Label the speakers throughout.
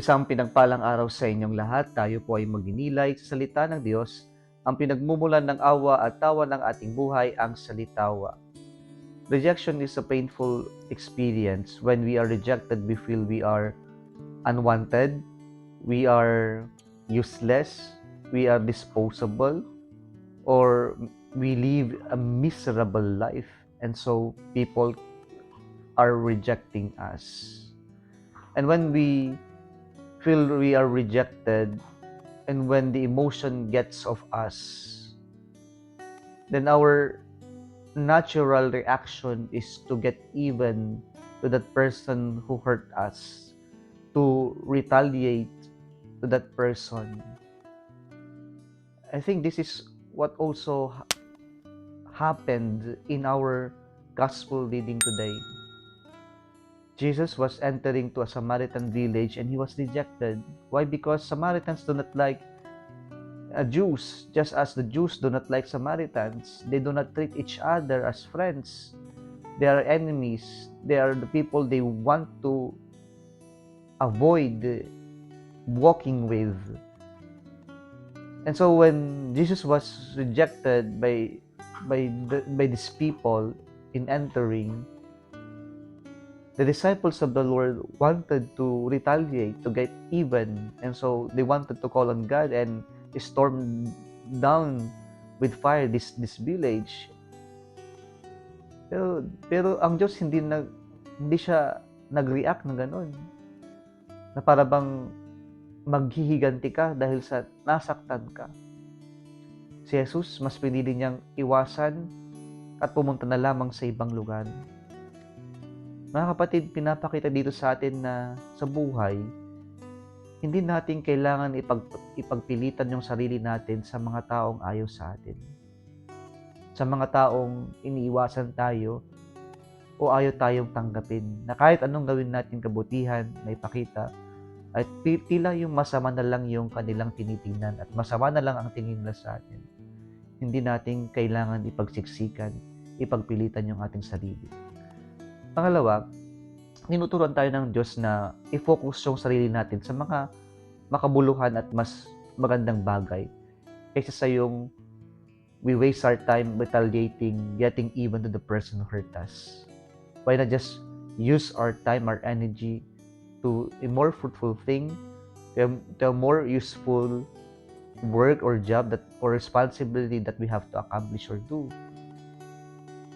Speaker 1: Isang pinagpalang araw sa inyong lahat. Tayo po ay magninilay sa salita ng Diyos. Ang pinagmumulan ng awa at tawa ng ating buhay, ang salitawa. Rejection is a painful experience. When we are rejected, we feel we are unwanted, we are useless, we are disposable, or we live a miserable life. And so people are rejecting us. And when we feel we are rejected, and when the emotion gets of us, then our natural reaction is to get even to that person who hurt us, to retaliate to that person. I think this is what also happened in our gospel reading today. Jesus was entering to a Samaritan village and he was rejected. Why? Because Samaritans do not like Jews, just as the Jews do not like Samaritans. They do not treat each other as friends. They are enemies. They are the people they want to avoid walking with. And so when Jesus was rejected by these people in entering, the disciples of the Lord wanted to retaliate, to get even. And so they wanted to call on God and storm down with fire this village. Pero ang Diyos hindi siya nag-react na gano'n. Na para bang maghihiganti ka dahil sa nasaktan ka. Si Jesus mas pinili niyang iwasan at pumunta na lamang sa ibang lugar. Mga kapatid, pinapakita dito sa atin na sa buhay, hindi natin kailangan ipagpilitan yung sarili natin sa mga taong ayaw sa atin. Sa mga taong iniiwasan tayo o ayaw tayong tanggapin. Na kahit anong gawin natin kabutihan na ipakita, at tila yung masama na lang yung kanilang tinitingnan at masama na lang ang tingin nila sa atin. Hindi natin kailangan ipagsiksikan, ipagpilitan yung ating sarili. Pangalawa, tinuturuan tayo ng Diyos na i-focus yung sarili natin sa mga makabuluhan at mas magandang bagay kaysa sa yung we waste our time retaliating, getting even to the person who hurt us. Why not just use our time, our energy to a more fruitful thing, to a more useful work or job or responsibility that we have to accomplish or do.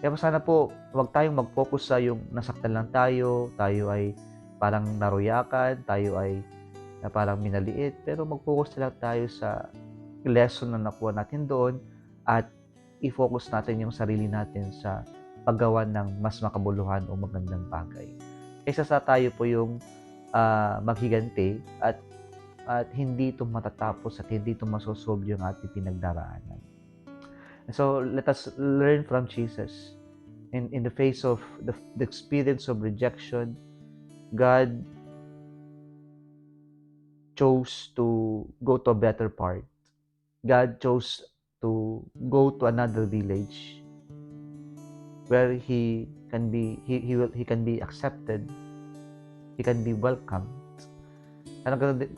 Speaker 1: Kaya sana po, huwag tayong mag-focus sa yung nasaktan lang tayo ay parang naruyakan, tayo ay na parang minaliit, pero mag-focus lang tayo sa lesson na nakuha natin doon at i-focus natin yung sarili natin sa paggawa ng mas makabuluhan o magandang bagay. Kaysa sa tayo po yung maghiganti at hindi ito matatapos at hindi ito masosolve yung ating pinagdaraanan. So let us learn from Jesus. In the face of the experience of rejection, God chose to go to a better part. God chose to go to another village where he can be accepted, he can be welcomed.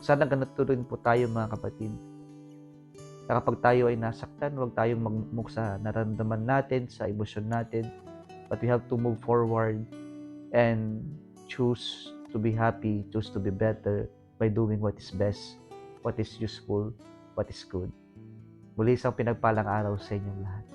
Speaker 1: Sana ganito rin po tayo mga kapatid. Na kapag tayo ay nasaktan, huwag tayong magmuk sa nararamdaman natin, sa emosyon natin, but we have to move forward and choose to be happy, choose to be better by doing what is best, what is useful, what is good. Muli isang pinagpalang araw sa inyong lahat.